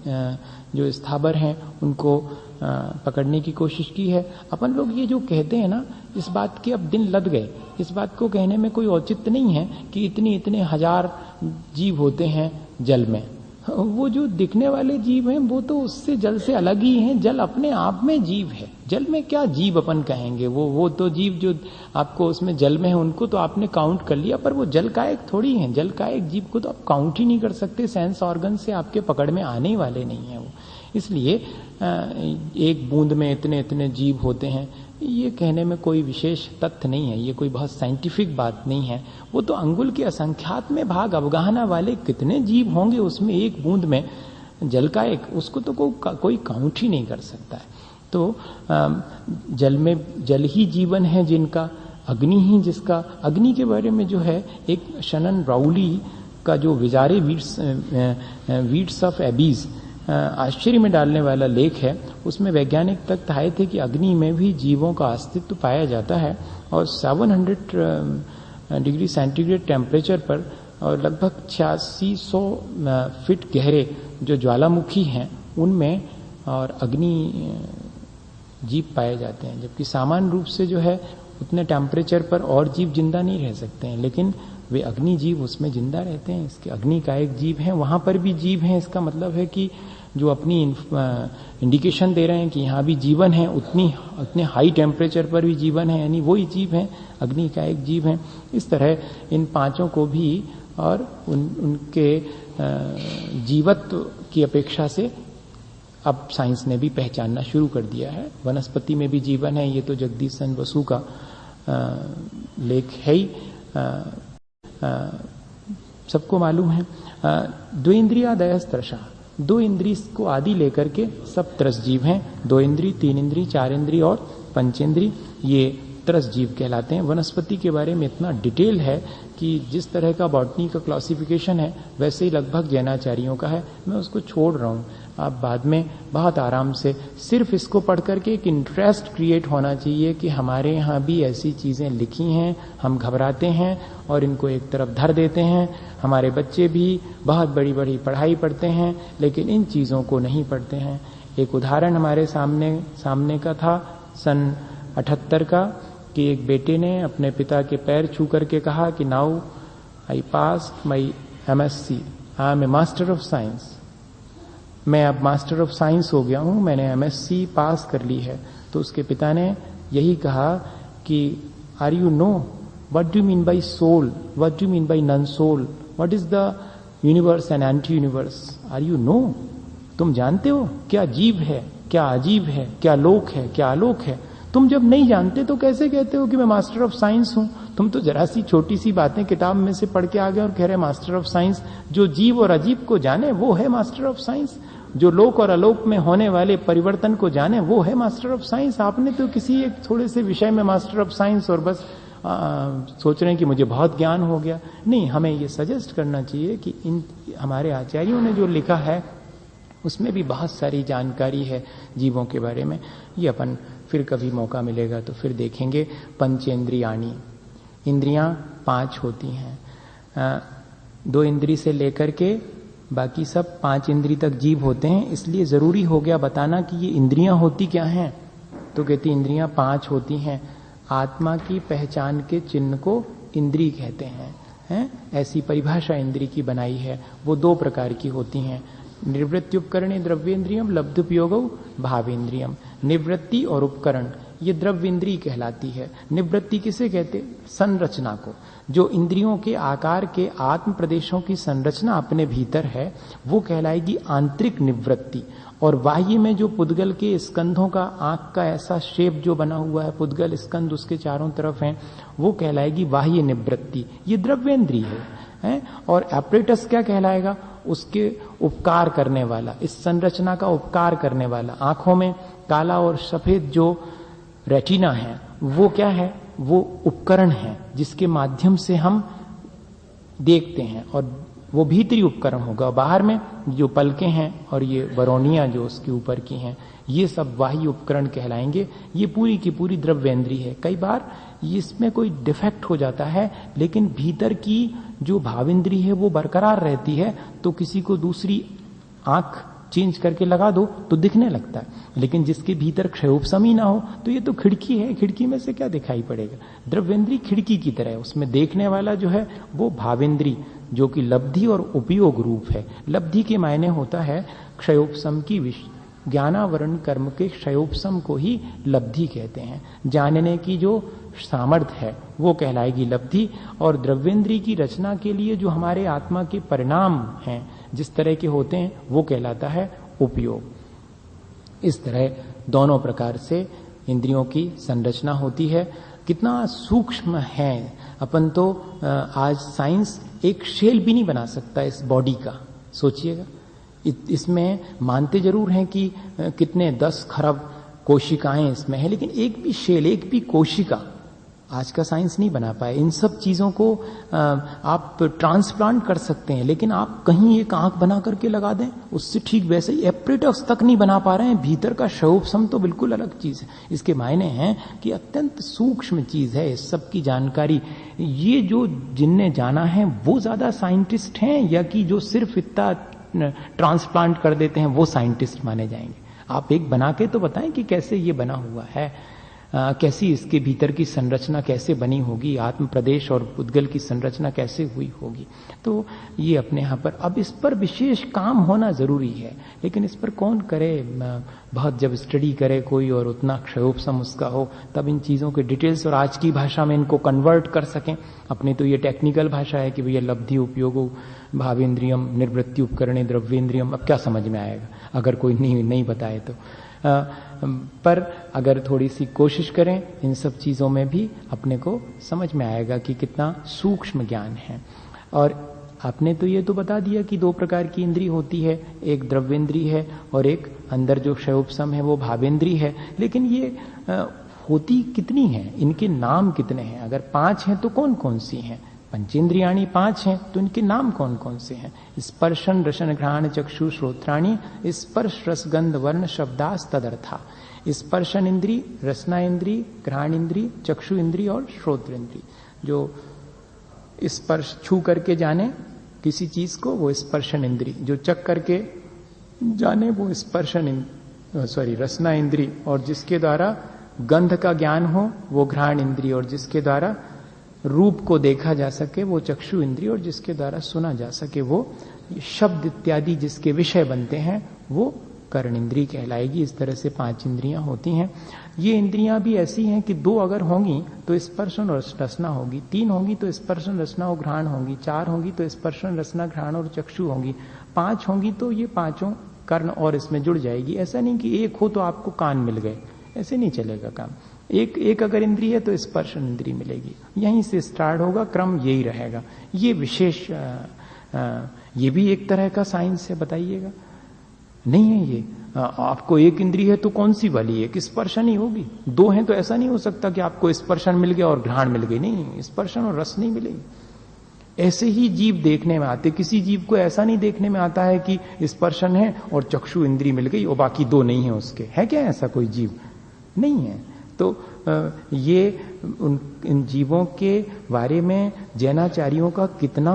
जो स्थावर हैं उनको पकड़ने की कोशिश की है। अपन लोग ये जो कहते हैं ना, इस बात के अब दिन लद गए, इस बात को कहने में कोई औचित्य नहीं है कि इतने हजार जीव होते हैं जल में। वो जो दिखने वाले जीव हैं वो तो उससे, जल से अलग ही हैं। जल अपने आप में जीव है, जल में क्या जीव अपन कहेंगे? वो तो जीव जो आपको उसमें जल में है उनको तो आपने काउंट कर लिया, पर वो जल का एक थोड़ी है। जल का एक जीव को तो आप काउंट ही नहीं कर सकते, सेंस ऑर्गन से आपके पकड़ में आने वाले नहीं है वो। इसलिए एक बूंद में इतने जीव होते हैं, ये कहने में कोई विशेष तथ्य नहीं है, ये कोई बहुत साइंटिफिक बात नहीं है। वो तो अंगुल के असंख्यात में भाग अवगाहना वाले कितने जीव होंगे उसमें, एक बूंद में जल का एक, उसको तो कोई काउंट ही नहीं कर सकता है। तो जल में जल ही जीवन है जिनका, अग्नि ही जिसका। अग्नि के बारे में जो है एक शनन राउली का जो विजारे वीड्स ऑफ एबीज आश्चर्य में डालने वाला लेख है, उसमें वैज्ञानिक तथ्य आए थे कि अग्नि में भी जीवों का अस्तित्व पाया जाता है और 700 डिग्री सेंटीग्रेड टेम्परेचर पर और लगभग 8600 फीट गहरे जो ज्वालामुखी हैं उनमें और अग्नि जीव पाए जाते हैं। जबकि सामान्य रूप से जो है उतने टेम्परेचर पर और जीव जिंदा नहीं रह सकते हैं, लेकिन वे अग्नि जीव उसमें जिंदा रहते हैं। इसके अग्नि का एक जीव है, वहां पर भी जीव हैं। इसका मतलब है कि जो अपनी इंडिकेशन दे रहे हैं कि यहाँ भी जीवन है, उतने हाई टेम्परेचर पर भी जीवन है, यानी वही जीव है, अग्नि का एक जीव है। इस तरह इन पांचों को भी और उनके जीवत्व की अपेक्षा से अब साइंस ने भी पहचानना शुरू कर दिया है। वनस्पति में भी जीवन है, ये तो जगदीश चंद्र बसु का लेख है ही, सबको मालूम है। द्वेन्द्रियादयः त्रसा, 2 इंद्री को आदि लेकर के सब त्रस जीव हैं। 2 इंद्री, 3 इंद्री, 4 इंद्री और पंचेंद्री, ये त्रस जीव कहलाते हैं। वनस्पति के बारे में इतना डिटेल है कि जिस तरह का बॉटनी का क्लासिफिकेशन है वैसे ही लगभग जैनाचार्यों का है। मैं उसको छोड़ रहा हूँ, आप बाद में बहुत आराम से सिर्फ इसको पढ़ करके एक इंटरेस्ट क्रिएट होना चाहिए कि हमारे यहाँ भी ऐसी चीज़ें लिखी हैं, हम घबराते हैं और इनको एक तरफ धर देते हैं। हमारे बच्चे भी बहुत बड़ी बड़ी पढ़ाई पढ़ते हैं लेकिन इन चीज़ों को नहीं पढ़ते हैं। एक उदाहरण हमारे सामने का था सन 78 का, कि एक बेटे ने अपने पिता के पैर छू करके कहा कि now I pass my MSc, I am a master of science. मैं अब मास्टर ऑफ साइंस हो गया हूं, मैंने MSc पास कर ली है। तो उसके पिता ने यही कहा कि are you know what do mean by soul, what do mean by non soul, what is the universe and anti universe, are you know, तुम जानते हो क्या जीव है, क्या अजीब है, क्या लोक है, क्या आलोक है? तुम जब नहीं जानते तो कैसे कहते हो कि मैं मास्टर ऑफ साइंस हूं? तुम तो जरा सी छोटी सी बातें किताब में से पढ़ के आ गए और कह रहे मास्टर ऑफ साइंस। जो जीव और अजीब को जाने वो है मास्टर ऑफ साइंस, जो लोक और अलोक में होने वाले परिवर्तन को जाने वो है मास्टर ऑफ साइंस। आपने तो किसी एक थोड़े से विषय में मास्टर ऑफ साइंस और बस सोच रहे हैं कि मुझे बहुत ज्ञान हो गया। नहीं, हमें ये सजेस्ट करना चाहिए कि इन हमारे आचार्यों ने जो लिखा है उसमें भी बहुत सारी जानकारी है जीवों के बारे में। ये अपन फिर कभी मौका मिलेगा तो फिर देखेंगे। पंचेंद्रियाणी, इंद्रियां 5 होती हैं, 2 इंद्री से लेकर के बाकी सब 5 इंद्री तक जीव होते हैं। इसलिए जरूरी हो गया बताना कि ये इंद्रियां होती क्या हैं। तो कहती इंद्रियां 5 होती हैं। आत्मा की पहचान के चिन्ह को इंद्री कहते हैं, ऐसी परिभाषा इंद्री की बनाई है। वो 2 प्रकार की होती हैं, निवृत्ति उपकरणे द्रव्येंद्रियम, लब्धुपयोगौ भावेंद्रियम। निवृत्ति और उपकरण ये द्रव्येंद्री कहलाती है। निवृत्ति किसे कहते? संरचना को। जो इंद्रियों के आकार के आत्म प्रदेशों की संरचना अपने भीतर है वो कहलाएगी आंतरिक निवृत्ति। और बाह्य में जो पुद्गल के स्कंधों का, आंख का ऐसा शेप जो बना हुआ है, पुद्गल स्कंध उसके चारों तरफ हैं, वो कहलाएगी बाह्य निवृत्ति। ये द्रव्येंद्री है। और एपरेटस क्या कहलाएगा? उसके उपकार करने वाला, इस संरचना का उपकार करने वाला। आंखों में काला और सफेद जो रेटिना है वो क्या है? वो उपकरण है जिसके माध्यम से हम देखते हैं, और वो भीतरी उपकरण होगा। बाहर में जो पलकें हैं और ये बरौनियां जो उसके ऊपर की हैं, ये सब बाह्य उपकरण कहलाएंगे। ये पूरी की पूरी द्रव्येंद्री है। कई बार इसमें कोई डिफेक्ट हो जाता है, लेकिन भीतर की जो भावेंद्री है वो बरकरार रहती है। तो किसी को दूसरी आंख चेंज करके लगा दो तो दिखने लगता है, लेकिन जिसके भीतर क्षयोपशमी ना हो तो ये तो खिड़की है, खिड़की में से क्या दिखाई पड़ेगा? द्रव्येंद्री खिड़की की तरह है, उसमें देखने वाला जो है वो भावेंद्री, जो कि लब्धि और उपयोग रूप है। लब्धि के मायने होता है क्षयोपशम की ज्ञानावरण कर्म के क्षयोपशम को ही लब्धि कहते हैं। जानने की जो सामर्थ्य है वो कहलाएगी लब्धि। और द्रव्येंद्री की रचना के लिए जो हमारे आत्मा के परिणाम हैं जिस तरह के होते हैं वो कहलाता है उपयोग। इस तरह दोनों प्रकार से इंद्रियों की संरचना होती है। कितना सूक्ष्म है, अपन तो आज साइंस एक शेल भी नहीं बना सकता इस बॉडी का। सोचिएगा, इसमें मानते जरूर हैं कि कितने 10 खरब कोशिकाएं इसमें है, लेकिन एक भी शेल, एक भी कोशिका आज का साइंस नहीं बना पाए। इन सब चीजों को आप ट्रांसप्लांट कर सकते हैं, लेकिन आप कहीं एक आंख बना करके लगा दें, उससे ठीक वैसे ही एपरेटस तक नहीं बना पा रहे हैं। भीतर का क्षयोपशम तो बिल्कुल अलग चीज है। इसके मायने हैं कि अत्यंत सूक्ष्म चीज है। इस सब की जानकारी ये जो जिनने जाना है वो ज्यादा साइंटिस्ट हैं, या कि जो सिर्फ इतना ट्रांसप्लांट कर देते हैं वो साइंटिस्ट माने जाएंगे? आप एक बना के तो बताएं कि कैसे ये बना हुआ है, कैसी इसके भीतर की संरचना कैसे बनी होगी, आत्म प्रदेश और पुद्गल की संरचना कैसे हुई होगी। तो ये अपने यहाँ पर अब इस पर विशेष काम होना जरूरी है, लेकिन इस पर कौन करे? बहुत जब स्टडी करे कोई और उतना क्षयोपशम उसका हो, तब इन चीजों के डिटेल्स और आज की भाषा में इनको कन्वर्ट कर सकें। अपनी तो ये टेक्निकल भाषा है कि भैया लब्धि उपयोग भावेंद्रियम, निवृत्ति उपकरणे द्रव्येंद्रियम। अब क्या समझ में आएगा अगर कोई नहीं बताए तो। पर अगर थोड़ी सी कोशिश करें इन सब चीजों में भी अपने को समझ में आएगा कि कितना सूक्ष्म ज्ञान है। और आपने तो ये तो बता दिया कि 2 प्रकार की इंद्री होती है, एक द्रव्येंद्री है और एक अंदर जो क्षयोपशम है वो भावेंद्री है। लेकिन ये होती कितनी है, इनके नाम कितने हैं? अगर 5 हैं तो कौन कौन सी हैं? पंचेंद्रियाणी 5 हैं, तो इनके नाम कौन कौन से हैं? स्पर्शन रसन घ्राण चक्षु श्रोत्राणी, स्पर्श रसगंध वर्ण शब्दास तदर्था। स्पर्शन इंद्री, रसना इंद्री, घ्राण इंद्री, चक्षु इंद्री और श्रोत्र इंद्री। जो स्पर्श छू करके जाने किसी चीज को वो स्पर्शन इंद्री, जो चक करके जाने वो रसना इंद्री, और जिसके द्वारा गंध का ज्ञान हो वो घ्राण इंद्रिय, और जिसके द्वारा रूप को देखा जा सके वो चक्षु इंद्रिय, और जिसके द्वारा सुना जा सके वो शब्द इत्यादि जिसके विषय बनते हैं वो कर्ण इंद्रिय कहलाएगी। इस तरह से 5 इंद्रियां होती हैं। ये इंद्रियां भी ऐसी हैं कि 2 अगर होंगी तो स्पर्शन और रसना होगी, 3 होंगी तो स्पर्शन रसना और घ्राण होंगी, 4 होंगी तो स्पर्शन रसना घ्राण और चक्षु होंगी, 5 होंगी तो ये पांचों कर्ण और इसमें जुड़ जाएगी। ऐसा नहीं कि एक हो तो आपको कान मिल गए, ऐसे नहीं चलेगा काम। एक अगर इंद्रिय है तो स्पर्शन इंद्रिय मिलेगी, यहीं से स्टार्ट होगा, क्रम यही रहेगा। ये विशेष ये भी एक तरह का साइंस है, बताइएगा। नहीं है ये आपको एक इंद्रिय है तो कौन सी वाली है कि स्पर्शन ही होगी, 2 हैं तो ऐसा नहीं हो सकता कि आपको स्पर्शन मिल गया और घ्राण मिल गई, नहीं, स्पर्शन और रस नहीं मिलेगी। ऐसे ही जीव देखने में आते, किसी जीव को ऐसा नहीं देखने में आता है कि स्पर्शन है और चक्षु इंद्रिय मिल गई और बाकी 2 नहीं है उसके, है क्या ऐसा कोई जीव? नहीं है। तो ये इन जीवों के बारे में जैनाचार्यों का कितना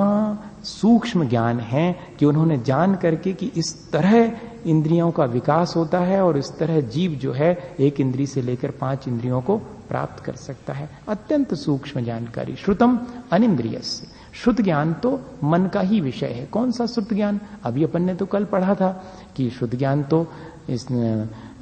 सूक्ष्म ज्ञान है कि उन्होंने जान करके कि इस तरह इंद्रियों का विकास होता है और इस तरह जीव जो है 1 इंद्रिय से लेकर 5 इंद्रियों को प्राप्त कर सकता है। अत्यंत सूक्ष्म जानकारी। श्रुतम अनिंद्रियस्य, शुद्ध ज्ञान तो मन का ही विषय है। कौन सा शुद्ध ज्ञान? अभी अपन ने तो कल पढ़ा था कि शुद्ध ज्ञान तो इस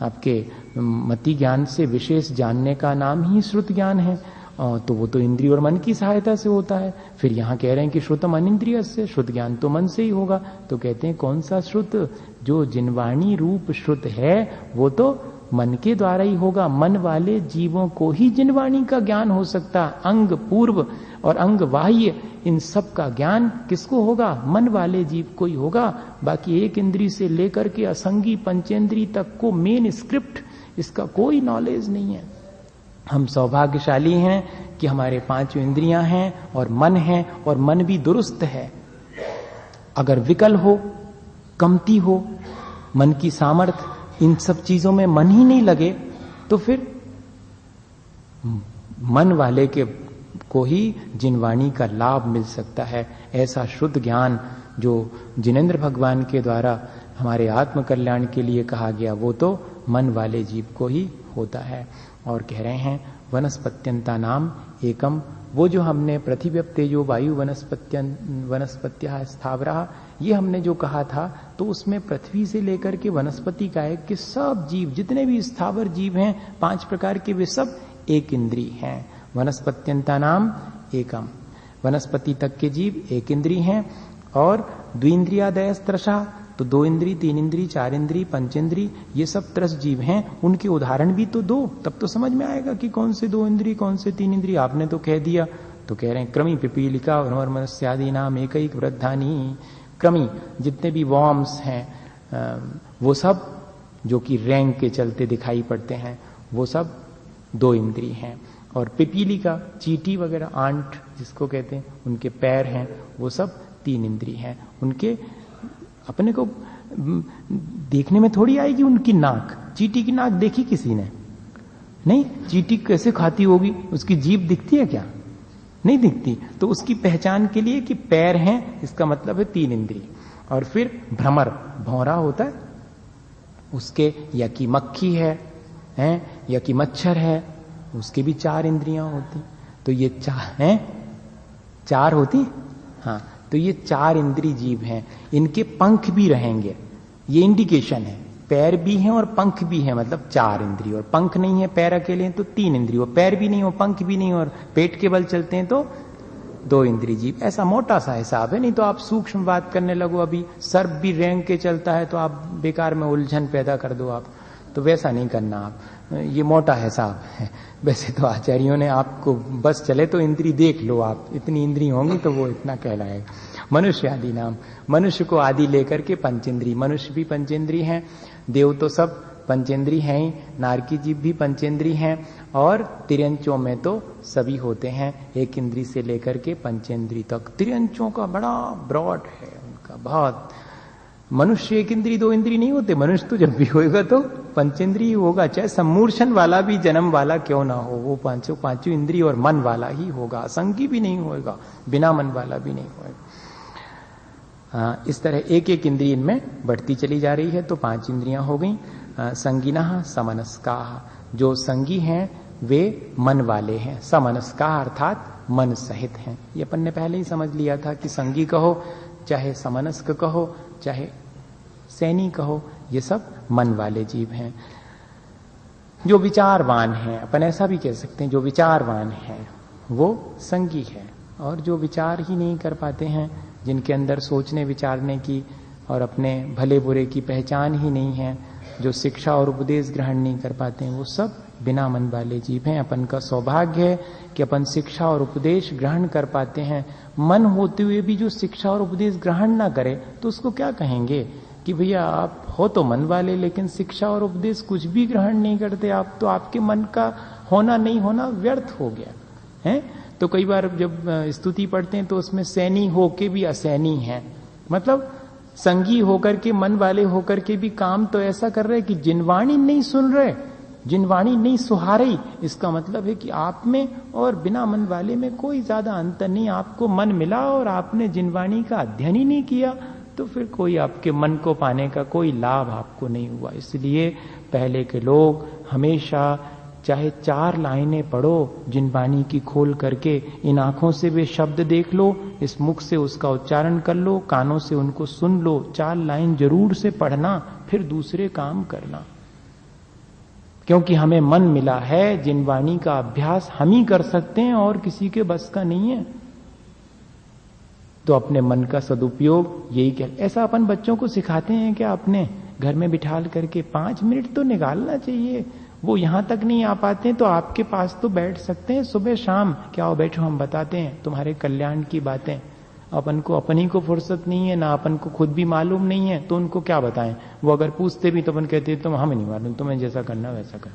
आपके मति ज्ञान से विशेष जानने का नाम ही श्रुत ज्ञान है, तो वो तो इंद्रिय और मन की सहायता से होता है। फिर यहाँ कह रहे हैं कि श्रुतम अनिंद्रिय से, शुद्ध ज्ञान तो मन से ही होगा। तो कहते हैं कौन सा श्रुत? जो जिनवाणी रूप श्रुत है वो तो मन के द्वारा ही होगा। मन वाले जीवों को ही जिनवाणी का ज्ञान हो सकता। अंग पूर्व और अंग बाह्य इन सब का ज्ञान किसको होगा? मन वाले जीव को ही होगा। बाकी 1 इंद्रिय से लेकर के असंगी पंचेंद्रिय तक को मेन स्क्रिप्ट इसका कोई नॉलेज नहीं है। हम सौभाग्यशाली हैं कि हमारे 5 इंद्रियां हैं और मन है, और मन भी दुरुस्त है। अगर विकल हो, कमती हो मन की सामर्थ्य, इन सब चीजों में मन ही नहीं लगे तो फिर मन वाले के को ही जिनवाणी का लाभ मिल सकता है। ऐसा शुद्ध ज्ञान जो जिनेंद्र भगवान के द्वारा हमारे आत्म कल्याण के लिए कहा गया वो तो मन वाले जीव को ही होता है। और कह रहे हैं वनस्पत्यंता नाम एकम, वो जो हमने पृथ्वी तेजो वायु वनस्पत्या स्थावरा ये हमने जो कहा था, तो उसमें पृथ्वी से लेकर के वनस्पति का है कि सब जीव जितने भी स्थावर जीव हैं 5 प्रकार के वे सब 1 इंद्रिय हैं। वनस्पत्यंता नाम एकम, वनस्पति तक के जीव 1 इंद्रिय हैं। और द्विंद्रियादयस्त्रशा, तो 2 इंद्रिय, 3 इंद्रिय, 4 इंद्रिय, 5 इंद्रिय, ये सब 3 जीव हैं। उनके उदाहरण भी तो 2, तब तो समझ में आएगा कि कौन से 2 इंद्रिय कौन से 3 इंद्रिय। आपने तो कह दिया। तो कह रहे हैं क्रमी पिपीलिका वनमनस्यादि नाम एकैक वृद्धानी। क्रमी जितने भी वॉर्म्स हैं वो सब जो कि रैंक के चलते दिखाई पड़ते हैं वो सब 2 इंद्रिय हैं। और पिपीलिका चींटी वगैरह आंट जिसको कहते हैं उनके पैर हैं वो सब 3 इंद्रिय हैं। उनके अपने को देखने में थोड़ी आएगी उनकी नाक। चींटी की नाक देखी किसी ने? नहीं। चींटी कैसे खाती होगी? उसकी जीभ दिखती है क्या? नहीं दिखती। तो उसकी पहचान के लिए कि पैर हैं इसका मतलब है 3 इंद्रिय। और फिर भ्रमर भौरा होता है उसके, या कि मक्खी है या कि मच्छर है उसके भी 4 इंद्रियां होती। तो ये 4 होती। हाँ, तो ये 4 इंद्रिय जीव हैं। इनके पंख भी रहेंगे, ये इंडिकेशन है। पैर भी हैं और पंख भी हैं, मतलब 4 इंद्रिय। और पंख नहीं है, पैर अकेले हैं तो 3 इंद्रिय। और पैर भी नहीं हो, पंख भी नहीं हो और पेट के बल चलते हैं तो 2 इंद्रिय जीव। ऐसा मोटा सा हिसाब है। नहीं तो आप सूक्ष्म बात करने लगो। अभी सर्प भी रैंक के चलता है तो आप बेकार में उलझन पैदा कर दो आप, तो वैसा नहीं करना आप। ये मोटा हिसाब है। वैसे तो आचार्यों ने आपको बस चले तो इंद्रिय देख लो आप, इतनी इंद्रिय होंगी तो वो इतना कहलाएगा। मनुष्य आदि नाम, मनुष्य को आदि लेकर के पंचेंद्रिय। मनुष्य भी पंचेंद्रिय हैं, देव तो सब पंचेंद्रिय हैं ही, नारकी जीव भी पंचेंद्रिय हैं। और तिर्यंचों में तो सभी होते हैं 1 इंद्रिय से लेकर के पंचेंद्रिय तक। तिर्यंचों का बड़ा ब्रॉड है उनका बहुत। मनुष्य 1 इंद्रिय 2 इंद्रिय नहीं होते। मनुष्य तो जब भी होएगा तो पंचेंद्रिय होगा, चाहे सम्मूर्छन वाला भी जन्म वाला क्यों ना हो, वो पांचों इंद्रिय और मन वाला ही होगा। असंगी भी नहीं होएगा, बिना मन वाला भी नहीं होएगा। इस तरह 1 इंद्रिय इनमें बढ़ती चली जा रही है। तो 5 इंद्रियां हो गई। संगिनः समनस्काः, जो संगी हैं वे मन वाले हैं, समनस्का अर्थात मन सहित हैं। ये अपन ने पहले ही समझ लिया था कि संगी कहो चाहे समनस्क कहो चाहे सैनी कहो, ये सब मन वाले जीव हैं। जो विचारवान हैं, अपन ऐसा भी कह सकते हैं, जो विचारवान हैं वो संगी है। और जो विचार ही नहीं कर पाते हैं, जिनके अंदर सोचने विचारने की और अपने भले बुरे की पहचान ही नहीं है, जो शिक्षा और उपदेश ग्रहण नहीं कर पाते हैं, वो सब बिना मन वाले जीव हैं। अपन का सौभाग्य है कि अपन शिक्षा और उपदेश ग्रहण कर पाते हैं। मन होते हुए भी जो शिक्षा और उपदेश ग्रहण ना करे तो उसको क्या कहेंगे कि भैया आप हो तो मन वाले लेकिन शिक्षा और उपदेश कुछ भी ग्रहण नहीं करते आप, तो आपके मन का होना नहीं होना व्यर्थ हो गया है। तो कई बार जब स्तुति पढ़ते हैं तो उसमें सैनी होके भी असैनी है, मतलब संगी होकर के मन वाले होकर के भी काम तो ऐसा कर रहे कि जिनवाणी नहीं सुन रहे, जिनवाणी नहीं सुहारी। इसका मतलब है कि आप में और बिना मन वाले में कोई ज्यादा अंतर नहीं। आपको मन मिला और आपने जिनवाणी का अध्ययन ही नहीं किया तो फिर कोई आपके मन को पाने का कोई लाभ आपको नहीं हुआ। इसलिए पहले के लोग हमेशा चाहे 4 लाइनें पढ़ो जिनवाणी की खोल करके, इन आंखों से वे शब्द देख लो, इस मुख से उसका उच्चारण कर लो, कानों से उनको सुन लो, 4 लाइन जरूर से पढ़ना, फिर दूसरे काम करना। क्योंकि हमें मन मिला है, जिनवाणी का अभ्यास हम ही कर सकते हैं और किसी के बस का नहीं है। तो अपने मन का सदुपयोग यही क्या, ऐसा अपन बच्चों को सिखाते हैं क्या? अपने घर में बिठाल करके 5 मिनट तो निकालना चाहिए। वो यहां तक नहीं आ पाते हैं तो आपके पास तो बैठ सकते हैं सुबह शाम, क्या आओ बैठो हम बताते हैं तुम्हारे कल्याण की बातें। अपन को अपनी को फुर्सत नहीं है, ना अपन को खुद भी मालूम नहीं है, तो उनको क्या बताएं। वो अगर पूछते भी तो अपन कहते हैं तुम हमें नहीं मालूम, तुम्हें जैसा करना वैसा कर,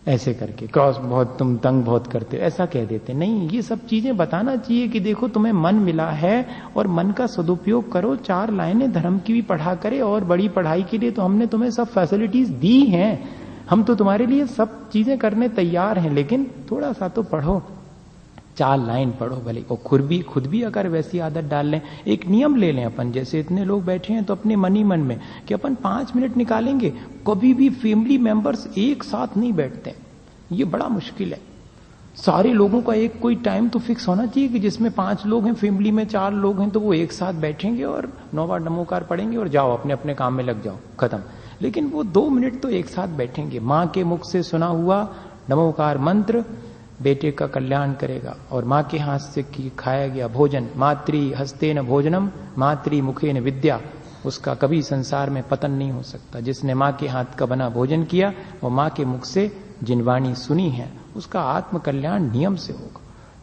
ऐसे करके क्रॉस बहुत तुम तंग बहुत करते हो, ऐसा कह देते। नहीं, ये सब चीजें बताना चाहिए कि देखो तुम्हें मन मिला है और मन का सदुपयोग करो। 4 लाइनें धर्म की भी पढ़ा करे और बड़ी पढ़ाई के लिए तो हमने तुम्हें सब फैसिलिटीज दी हैं, हम तो तुम्हारे लिए सब चीजें करने तैयार हैं, लेकिन थोड़ा सा तो पढ़ो, 4 लाइन पढ़ो भले। और खुद भी अगर वैसी आदत डाल लें, एक नियम ले लें अपन, जैसे इतने लोग बैठे हैं तो अपने मन ही मन में कि अपन 5 मिनट निकालेंगे। कभी भी फैमिली मेंबर्स एक साथ नहीं बैठते, ये बड़ा मुश्किल है। सारे लोगों का एक कोई टाइम तो फिक्स होना चाहिए कि जिसमें 5 लोग हैं, फैमिली में 4 लोग हैं, तो वो एक साथ बैठेंगे और 9 बार नमोकार पढ़ेंगे और जाओ अपने अपने काम में लग जाओ, खत्म। लेकिन वो 2 मिनट तो एक साथ बैठेंगे। मां के मुख से सुना हुआ नमोकार मंत्र बेटे का कल्याण करेगा, और मां के हाथ से खाया गया भोजन, मातृ हस्तेन भोजनम मातृ मुखेन विद्या, उसका कभी संसार में पतन नहीं हो सकता। जिसने मां के हाथ का बना भोजन किया वो मां के मुख से जिनवाणी सुनी है, उसका आत्म कल्याण नियम से होगा।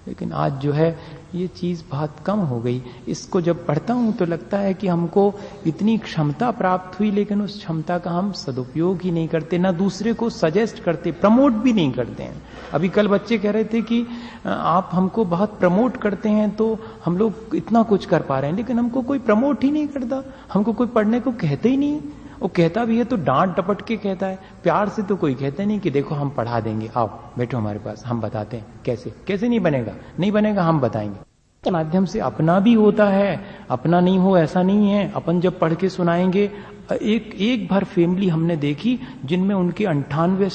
लेकिन आज जो है ये चीज बहुत कम हो गई। इसको जब पढ़ता हूं तो लगता है कि हमको इतनी क्षमता प्राप्त हुई, लेकिन उस क्षमता का हम सदुपयोग ही नहीं करते, ना दूसरे को सजेस्ट करते, प्रमोट भी नहीं करते हैं। अभी कल बच्चे कह रहे थे कि आप हमको बहुत प्रमोट करते हैं तो हम लोग इतना कुछ कर पा रहे हैं, लेकिन हमको कोई प्रमोट ही नहीं करता, हमको कोई पढ़ने को कहते ही नहीं। वो कहता भी है तो डांट डपट के कहता है, प्यार से तो कोई कहता नहीं कि देखो हम पढ़ा देंगे, आओ बैठो हमारे पास, हम बताते हैं कैसे। कैसे नहीं बनेगा, नहीं बनेगा, हम बताएंगे। के माध्यम से अपना भी होता है, अपना नहीं हो ऐसा नहीं है। अपन जब पढ़ के सुनाएंगे, एक भर फैमिली हमने देखी जिनमें उनके 98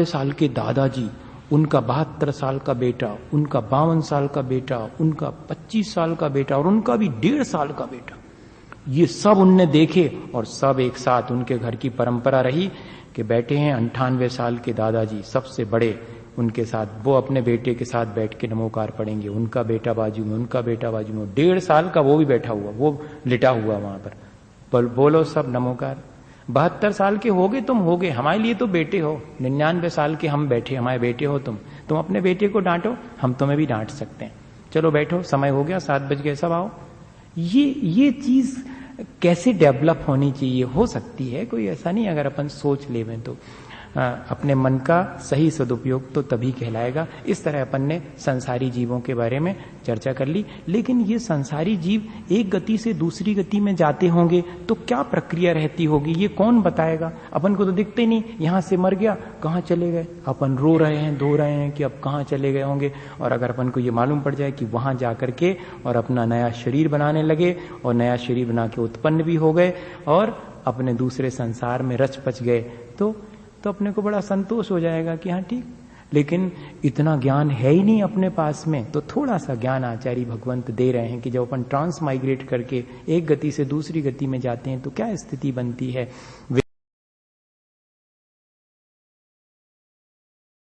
साल के दादाजी, उनका 72 साल का बेटा, उनका 52 साल का बेटा, उनका 25 साल का बेटा और उनका भी 1.5 साल का बेटा, ये सब उनने देखे। और सब एक साथ, उनके घर की परंपरा रही कि बैठे हैं 98 साल के दादाजी सबसे बड़े, उनके साथ वो अपने बेटे के साथ बैठ के नमोकार पढ़ेंगे, उनका बेटा बाजू में, उनका बेटा बाजू में, 1.5 साल का वो भी बैठा हुआ, वो लिटा हुआ वहां पर। बोलो सब नमोकार। 72 साल के होगे तुम, होगे हमारे लिए तो बेटे हो, 99 साल के हम बैठे, हमारे बेटे हो तुम अपने बेटे को डांटो, हम तुम्हें भी डांट सकते हैं। चलो बैठो, समय हो गया, 7 बज गए, सब आओ। ये चीज कैसे डेवलप होनी चाहिए, हो सकती है, कोई ऐसा नहीं, अगर अपन सोच लेवें तो अपने मन का सही सदुपयोग तो तभी कहलाएगा। इस तरह अपन ने संसारी जीवों के बारे में चर्चा कर ली। लेकिन ये संसारी जीव एक गति से दूसरी गति में जाते होंगे तो क्या प्रक्रिया रहती होगी, ये कौन बताएगा? अपन को तो दिखते नहीं, यहां से मर गया, कहां चले गए, अपन रो रहे हैं, धो रहे हैं कि अब कहां चले गए होंगे। और अगर अपन को ये मालूम पड़ जाए कि वहां जाकर के और अपना नया शरीर बनाने लगे और नया शरीर बना के उत्पन्न भी हो गए और अपने दूसरे संसार में रच पच गए, तो तो अपने को बड़ा संतोष हो जाएगा कि हाँ ठीक। लेकिन इतना ज्ञान है ही नहीं अपने पास में, तो थोड़ा सा ज्ञान आचार्य भगवंत दे रहे हैं कि जब अपन ट्रांस माइग्रेट करके एक गति से दूसरी गति में जाते हैं तो क्या स्थिति बनती है।